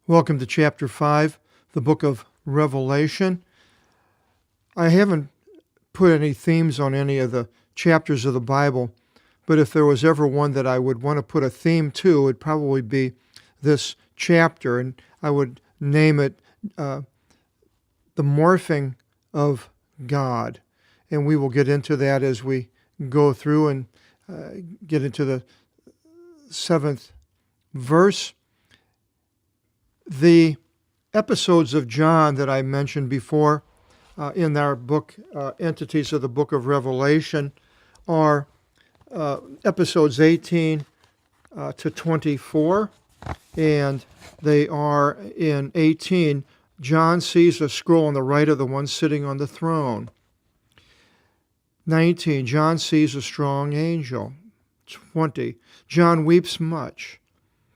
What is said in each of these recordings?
Welcome to Chapter 5, the book of Revelation. I haven't put any themes on any of the chapters of the Bible, but if there was ever one that I would want to put a theme to, it would probably be this chapter, and I would name it The Morphing of God. And we will get into that as we go through and get into the 7th verse. The episodes of John that I mentioned before in our book, Entities of the Book of Revelation, are episodes 18 to 24, and they are in 18, John sees a scroll on the right of the one sitting on the throne. 19, John sees a strong angel. 20, John weeps much.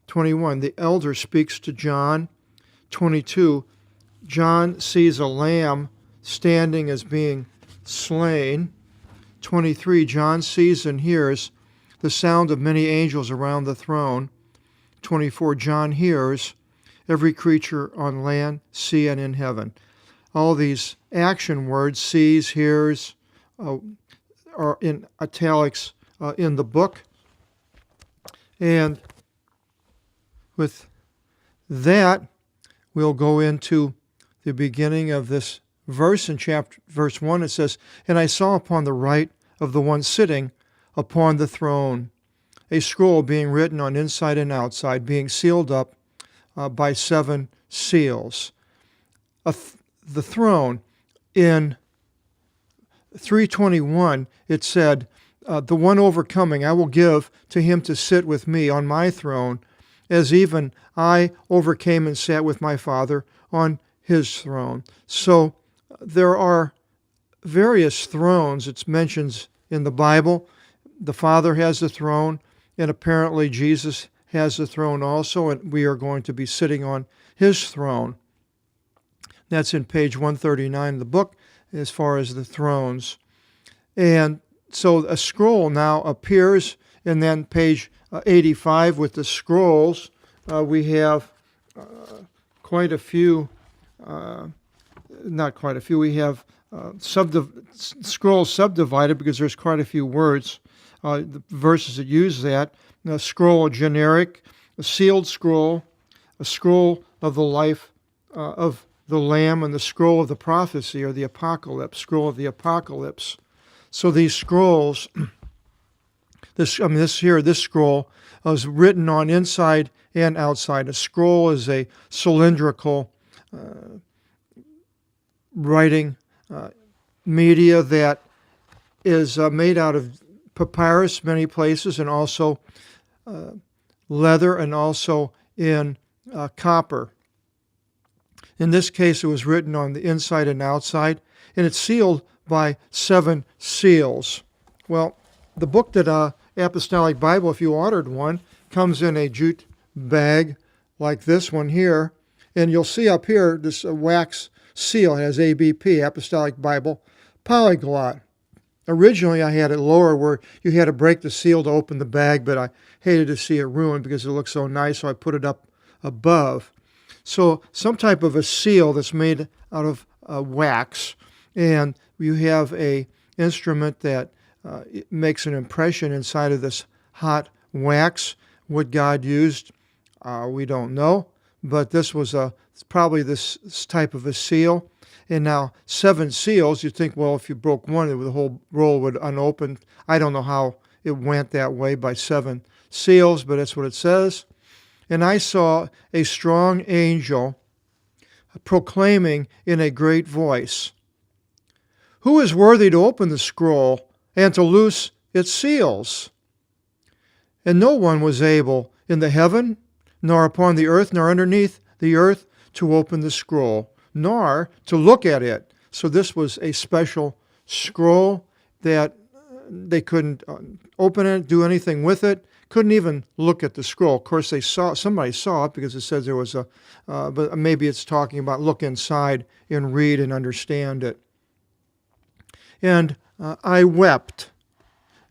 21, the elder speaks to John. 22, John sees a lamb standing as being slain. 23, John sees and hears the sound of many angels around the throne. 24, John hears every creature on land, sea, and in heaven. All these action words, sees, hears, are in italics in the book. And with that, we'll go into the beginning of this verse. In verse 1, it says, "And I saw upon the right of the one sitting upon the throne a scroll being written on inside and outside, being sealed up by 7 seals." The throne, in 3:21, it said, "The one overcoming I will give to him to sit with me on my throne, as even I overcame and sat with my Father on his throne." So there are various thrones it mentions in the Bible. The Father has a throne, and apparently Jesus has a throne also, and we are going to be sitting on his throne. That's in page 139 of the book as far as the thrones. And so a scroll now appears, and then page 85 with the scrolls. We have quite a few, not quite a few, we have scrolls subdivided because there's quite a few words, the verses that use that. A scroll generic, a sealed scroll, a scroll of the life of the Lamb, and the scroll of the prophecy, or the apocalypse, scroll of the apocalypse. So these scrolls, this scroll is written on inside and outside. A scroll is a cylindrical writing media that is made out of papyrus many places, and also leather, and also in copper. In this case, it was written on the inside and outside, and it's sealed by 7 seals. Well, the book that Apostolic Bible, if you ordered one, comes in a jute bag like this one here, and you'll see up here this wax seal has ABP, Apostolic Bible Polyglot. Originally, I had it lower where you had to break the seal to open the bag, but I hated to see it ruined because it looked so nice, so I put it up above. So some type of a seal that's made out of wax, and you have a instrument that makes an impression inside of this hot wax. What God used, we don't know, but this was probably this type of a seal. And now 7 seals, you think, well, if you broke one, the whole roll would unopen. I don't know how it went that way by 7 seals, but that's what it says. "And I saw a strong angel proclaiming in a great voice, 'Who is worthy to open the scroll and to loose its seals?' And no one was able in the heaven, nor upon the earth, nor underneath the earth to open the scroll, nor to look at it." So this was a special scroll that they couldn't open it, do anything with it, couldn't even look at the scroll. Of course, somebody saw it because it says there was but maybe it's talking about look inside and read and understand it. "And I wept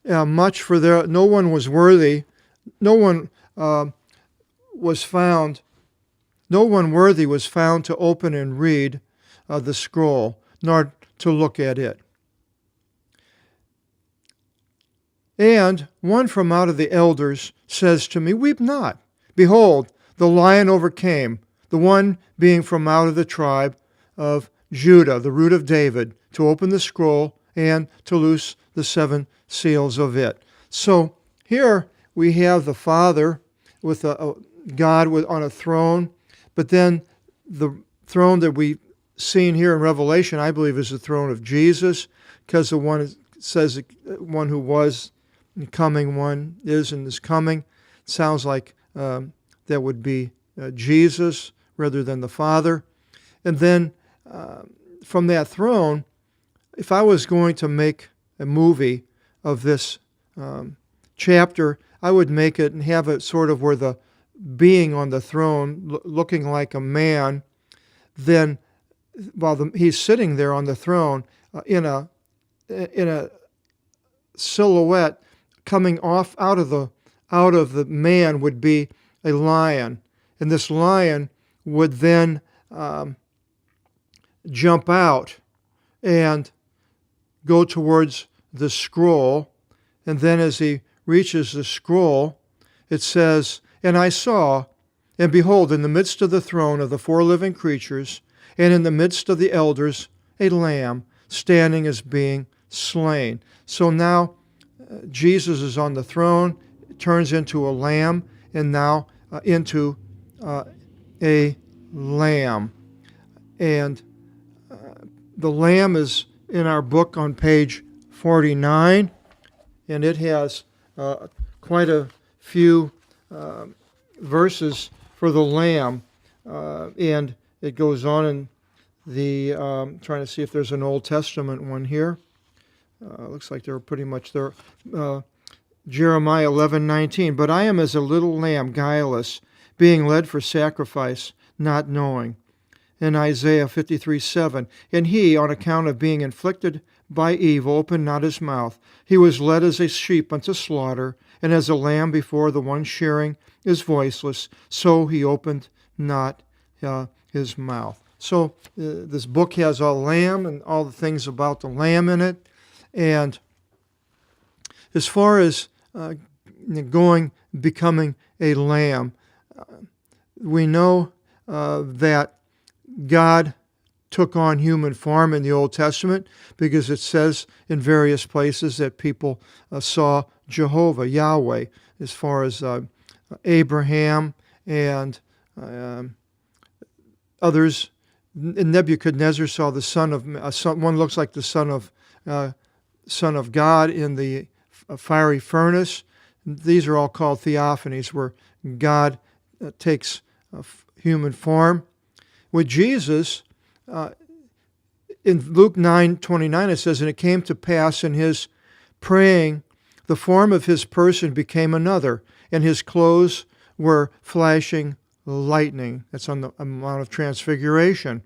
much, for no one was worthy, no one was found No one worthy was found to open and read the scroll, nor to look at it. And one from out of the elders says to me, Weep not. Behold, the Lion overcame, the one being from out of the tribe of Judah, the root of David, to open the scroll and to loose the 7 seals of it. So here we have the Father with God on a throne, but then the throne that we've seen here in Revelation, I believe, is the throne of Jesus, because the one says one who was coming, one is and is coming. It sounds like that would be Jesus rather than the Father. And then from that throne, if I was going to make a movie of this chapter, I would make it and have it sort of where the being on the throne, looking like a man, then while he's sitting there on the throne in a silhouette, coming off out of the man would be a lion, and this lion would then jump out and go towards the scroll, and then as he reaches the scroll, it says, And I saw, and behold, in the midst of the throne of the 4 living creatures, and in the midst of the elders, a lamb standing as being slain. So now Jesus is on the throne, turns into a lamb, and now into a lamb. And the lamb is in our book on page 49, and it has quite a few verses for the lamb, and it goes on in the, trying to see if there's an Old Testament one here. Looks like they're pretty much there. Jeremiah 11:19. But I am as a little lamb, guileless, being led for sacrifice, not knowing. And Isaiah 53:7. And he, on account of being inflicted by evil, opened not his mouth. He was led as a sheep unto slaughter, and as a lamb before the one shearing is voiceless, so he opened not his mouth. So this book has a lamb and all the things about the lamb in it. And as far as becoming a lamb, we know that God took on human form in the Old Testament, because it says in various places that people saw Jehovah, Yahweh, as far as Abraham and others. Nebuchadnezzar saw the one looks like the Son of God in the fiery furnace. These are all called theophanies, where God takes human form. With Jesus, in Luke 9:29, it says, And it came to pass in his praying, the form of his person became another, and his clothes were flashing lightning. That's on the Mount of Transfiguration.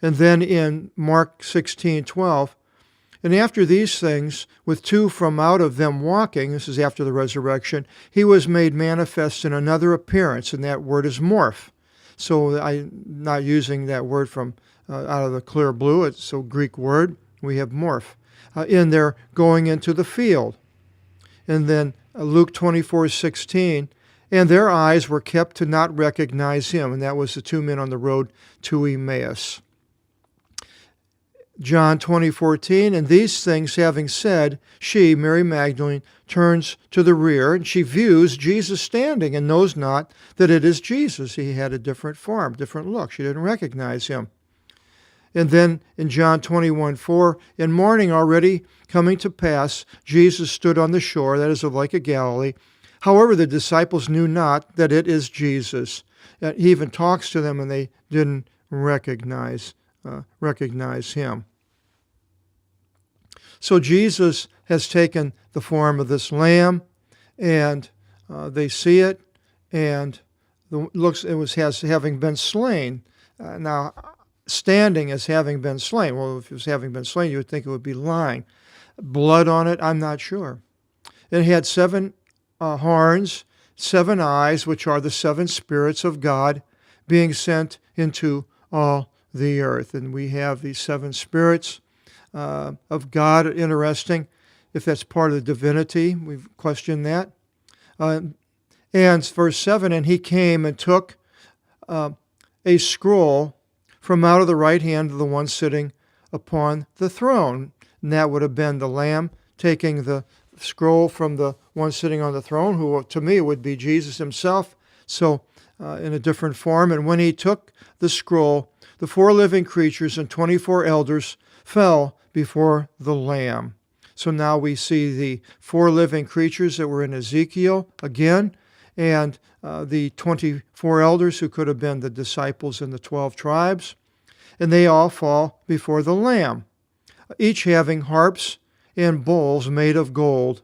And then in Mark 16:12, And after these things, with 2 from out of them walking, this is after the resurrection, he was made manifest in another appearance, and that word is morph. So I'm not using that word from out of the clear blue. It's a Greek word. We have morph. In there going into the field. And then Luke 24:16, and their eyes were kept to not recognize him. And that was the 2 men on the road to Emmaus. John 20:14, and these things having said, she, Mary Magdalene, turns to the rear, and she views Jesus standing and knows not that it is Jesus. He had a different form, different look. She didn't recognize him. And then in John 21:4, in morning already coming to pass, Jesus stood on the shore, that is of Lake of Galilee. However, the disciples knew not that it is Jesus. He even talks to them, and they didn't recognize him. So Jesus has taken the form of this lamb, and they see it, and as having been slain. Now, standing as having been slain. Well, if it was having been slain, you would think it would be lying. Blood on it, I'm not sure. It had 7 horns, 7 eyes, which are the 7 spirits of God, being sent into all the earth. And we have these seven spirits of God. Interesting, if that's part of the divinity. We've questioned that. And verse 7, and he came and took a scroll from out of the right hand of the one sitting upon the throne. And that would have been the Lamb taking the scroll from the one sitting on the throne, who to me would be Jesus himself, so in a different form. And when he took the scroll, the 4 living creatures and 24 elders fell before the Lamb. So now we see the 4 living creatures that were in Ezekiel again, and the 24 elders who could have been the disciples in the 12 tribes, and they all fall before the Lamb, each having harps and bowls made of gold.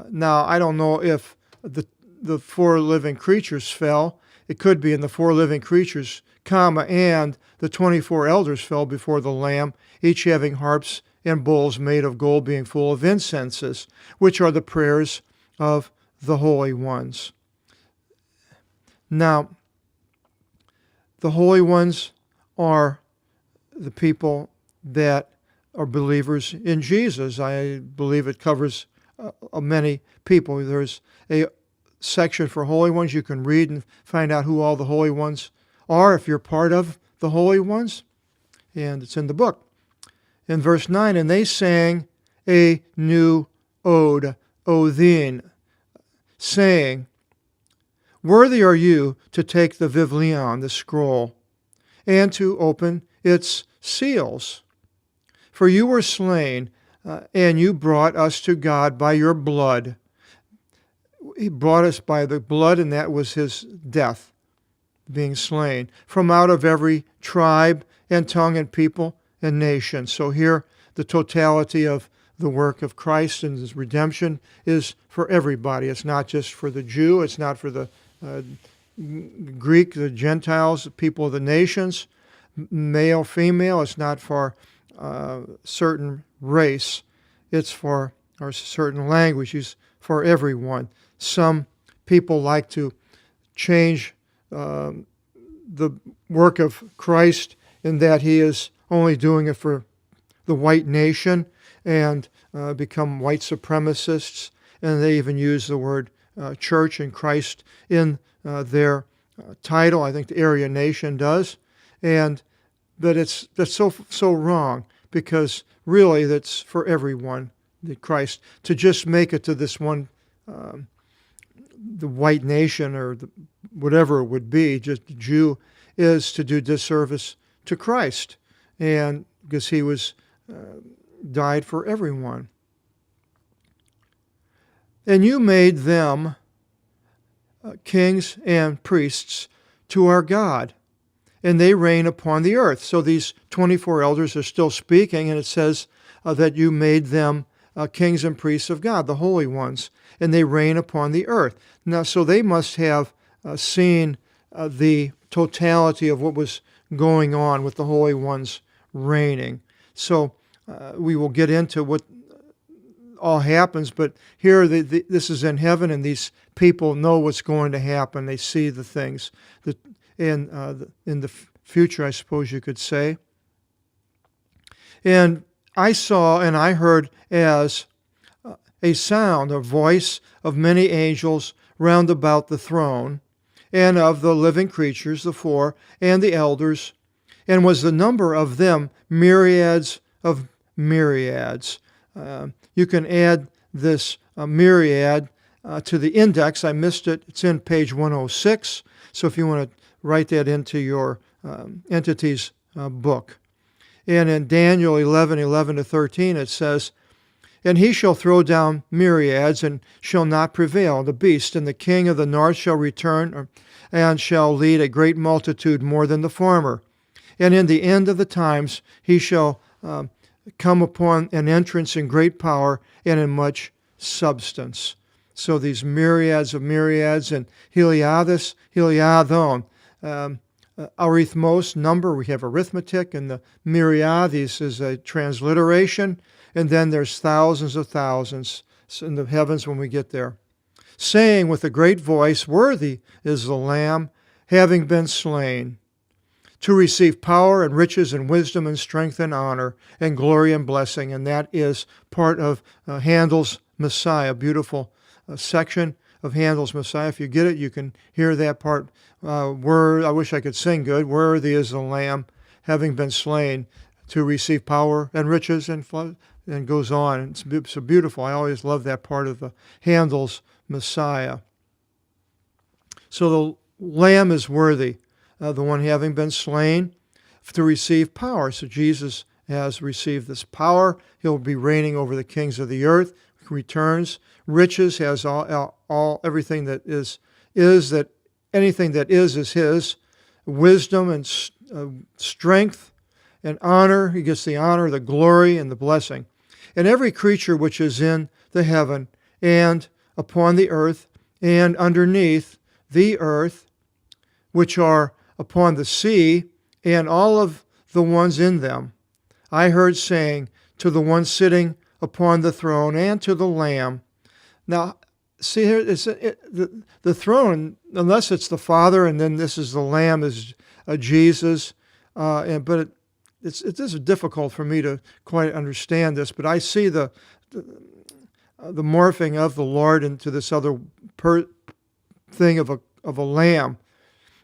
Now, I don't know if the 4 living creatures fell. It could be in the 4 living creatures, and the 24 elders fell before the Lamb, each having harps and bowls made of gold, being full of incenses, which are the prayers of the holy ones. Now, the holy ones are the people that are believers in Jesus. I believe it covers many people. There's a section for holy ones. You can read and find out who all the holy ones are if you're part of the holy ones, and it's in the book. In verse 9, and they sang a new ode, Odin, saying, worthy are you to take the Vivian, the scroll, and to open its seals. For you were slain, and you brought us to God by your blood. He brought us by the blood, and that was his death, being slain, from out of every tribe and tongue and people and nation. So here, the totality of the work of Christ and his redemption is for everybody. It's not just for the Jew. It's not for the Greek, the Gentiles, the people of the nations, male, female. It's not for certain race. It's for or certain language. It's for everyone. Some people like to change the work of Christ in that he is only doing it for the white nation and become white supremacists, and they even use the word church and Christ in their title. I think the Aryan nation does, but that's so wrong, because really that's for everyone. The Christ, to just make it to this one, the white nation or whatever it would be, just the Jew, is to do disservice to Christ, and because he was died for everyone. And you made them kings and priests to our God, and they reign upon the earth. So these 24 elders are still speaking, and it says that you made them kings and priests of God, the holy ones, and they reign upon the earth. Now, so they must have seen the totality of what was going on with the holy ones reigning. So we will get into what all happens, but here this is in heaven, and these people know what's going to happen. They see the things that in the future, I suppose you could say. And I saw and I heard as a sound, a voice of many angels round about the throne, and of the living creatures, the 4, and the elders, and was the number of them myriads of myriads. You can add this myriad to the index. I missed it. It's in page 106. So if you want to write that into your entities book. And in Daniel 11:11-13, it says, and he shall throw down myriads, and shall not prevail. The beast and the king of the north shall return, and shall lead a great multitude more than the former. And in the end of the times he shall come upon an entrance in great power and in much substance. So these myriads of myriads, and heliades, heliadon, arithmos, number, we have arithmetic, and the myriades is a transliteration, and then there's thousands of thousands in the heavens when we get there. Saying with a great voice, worthy is the Lamb having been slain, to receive power and riches and wisdom and strength and honor and glory and blessing. And that is part of Handel's Messiah, beautiful section of Handel's Messiah. If you get it, you can hear that part. I wish I could sing good. Worthy is the Lamb, having been slain, to receive power and riches and goes on. It's so beautiful. I always love that part of Handel's Messiah. So the Lamb is worthy, the one having been slain, to receive power. So Jesus has received this power. He'll be reigning over the kings of the earth. Returns. Riches has all everything that is that anything that is his. Wisdom and strength and honor. He gets the honor, the glory, and the blessing. And every creature which is in the heaven and upon the earth and underneath the earth, which are upon the sea, and all of the ones in them, I heard saying to the one sitting upon the throne and to the Lamb. Now, see here, the throne, unless it's the Father, and then this is the Lamb, is Jesus. But it is difficult for me to quite understand this. But I see the morphing of the Lord into this other thing of a lamb,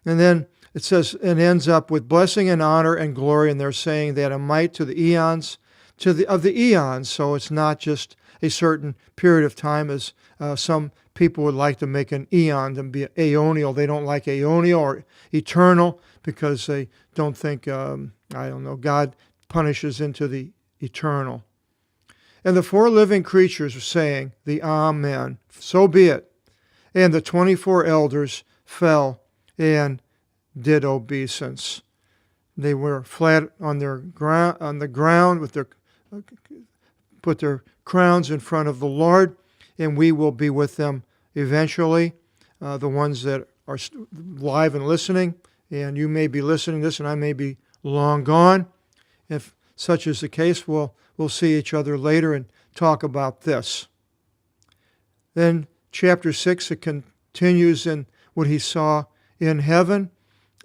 and then it says it ends up with blessing and honor and glory, and they're saying that a might to the eons, of the eons. So it's not just a certain period of time, as some people would like to make an eon and be aeonial. They don't like aeonial or eternal because they don't think, God punishes into the eternal. And the four living creatures are saying the Amen. So be it. And the 24 elders fell and did obeisance. They were flat on the ground with put their crowns in front of the Lord, and we will be with them eventually. The ones that are live and listening, and you may be listening to this, and I may be long gone. If such is the case, we'll see each other later and talk about this. Then chapter 6, it continues in what he saw in heaven,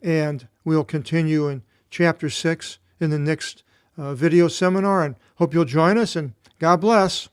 and we'll continue in chapter 6 in the next video seminar, and hope you'll join us, and God bless.